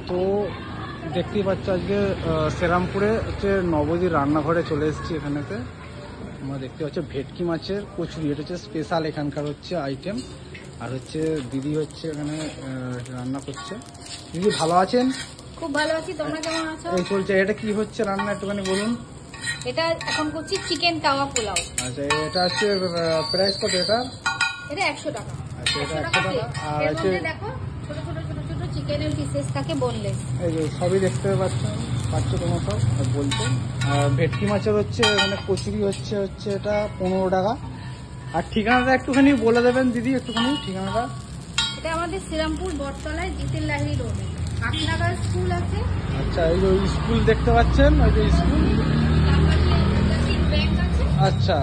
তো দেখতেই পাচ্ছ আজকে শ্রীরামপুরে হচ্ছে নবদ্বীপ রান্নাঘরে চলে এসেছি। এখানেতে আমরা দেখতে পাচ্ছি ভেটকি মাছের কচুরি, এটা হচ্ছে স্পেশাল এখানকার হচ্ছে আইটেম। আর হচ্ছে দিদি হচ্ছে এখানে রান্না করছে। দিদি ভালো আছেন? খুব ভালো আছি, তোমরা কেমন আছো? এই চলছে। এটা কি হচ্ছে রান্না একটুখানি বলুন। এটা এখন করছি চিকেন তাওয়া পোলাও। আচ্ছা, এটা হচ্ছে প্রাইস কত এটা? এটা 100 টাকা। আচ্ছা, এটা 100 টাকা। আর এর হচ্ছে মধ্যে দেখো ছোট ছোট ছোট ছোট চিকেনের পিসেস থাকে, বোনলেস। এই যে সবই দেখতে পাচ্ছ তোমরা সব বলছে। আর ভেটকি মাছের হচ্ছে মানে কচুরি হচ্ছে এটা 15 টাকা। আর ঠিকানাটা একটুখানি বলে দেবেন দিদি, একটুখানি ঠিকানাটা। এটা আমাদের শ্রীরামপুর বটতলায় জিতের লাহিড়ী রোডে আকনাগার স্কুল আছে। আচ্ছা, এই যে স্কুল দেখতে পাচ্ছেন, ওই যে স্কুল। ব্যাংক আছে। আচ্ছা,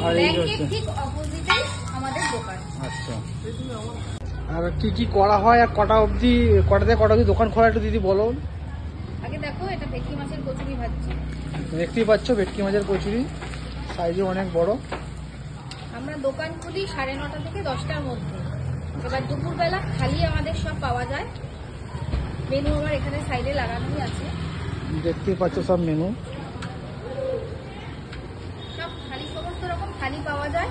আর এই যে ব্যাংকের ঠিক অপোজিটেই আমাদের দোকান। আচ্ছা, আর কি কি করা হয় আর কটা থেকে কটা অবধি দোকান খোলা একটু দিদি বলো। আগে দেখো, এটা ভেটকি মাছের কচুরি ভাজছি। দেখতেই পাচ্ছ ভেটকি মাছের কচুরি, সাইজে অনেক বড়। আমরা দোকান খুলি 9:30 থেকে 10টার মধ্যে। এবার দুপুরবেলা খালি আমাদের সব পাওয়া যায়। মেনু আমার এখানে সাইডে লাগানোই আছে। দেখতেই পাচ্ছ সব মেনু, সব খালি, সমস্ত রকম খালি পাওয়া যায়।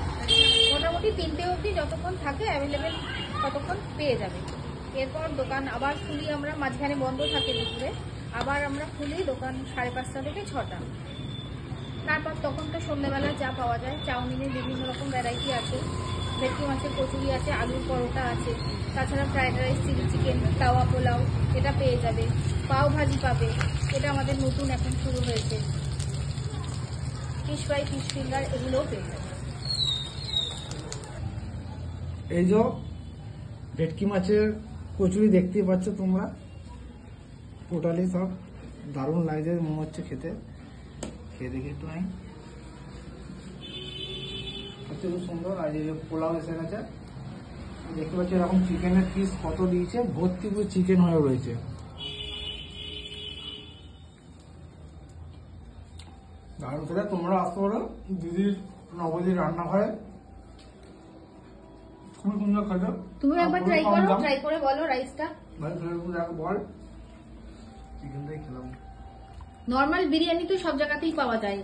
মোটামুটি 3টে অবধি যতক্ষণ থাকে অ্যাভেলেবেল ততক্ষণ পেয়ে যাবে। এরপর দোকান আবার খুলি আমরা, মাঝখানে বন্ধ থাকে দুপুরে। আবার আমরা খুলি দোকান 5:30 থেকে 6টা। তারপর তখন তো সন্ধ্যেবেলা যা পাওয়া যায়, চাউমিনের বিভিন্ন রকম ভ্যারাইটি আছে, ভেটকি মাছের কচুরি আছে, আলুর পরোটা আছে, তাছাড়া ফ্রাইড রাইস, চিলি চিকেন, তাওয়া পোলাও এটা পেয়ে যাবে। পাও ভাজি পাবে, এটা আমাদের নতুন এখন শুরু হয়েছে। ফিশ ফ্রাই, ফিশ ফিঙ্গার এগুলোও পেয়ে যাবে। এই যে ভেটকি মাছের কচুরি দেখতেই পাচ্ছ তোমরা, টোটালি সব দারুণ লাগছে মনে হচ্ছে খেতে। খেয়ে দেখি একটু নাই, খুব সুন্দর। আর এই যে পোলাও এসে গেছে, দেখতে পাচ্ছি এরকম চিকেনের পিস কত দিয়েছে, ভর্তি পুরো চিকেন হয়ে রয়েছে। দারুণ খেতে। তোমরা আসতে পারো দিদির নবদ্বীপ রান্নাঘরে, খুবই সুন্দর খেতে। তুমি একবার ট্রাই করে বলো রাইসটা। বল, চিকেনটাই খেলাম। নর্মাল বিরিয়ানি তো সব জায়গাতেই পাওয়া যায়,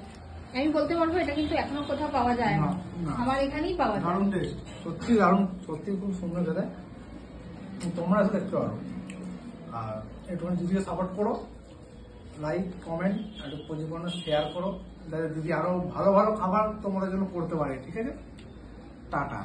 আমি বলতে পারবো এটা কিন্তু এখনো কোথাও পাওয়া যায় না, আমার এখানেই পাওয়া যায়। দারুণ টেস্ট, সত্যি দারুণ, সত্যি খুব সুন্দর খেতে। তোমরা এসে দেখতে পারো। আর একটুখানি দিদিকে সাপোর্ট করো, লাইক কমেন্ট একটু পরিপূর্ণ শেয়ার করো, যাতে দিদি আরো ভালো ভালো খাবার তোমাদের জন্য করতে পারে। ঠিক আছে, টাটা।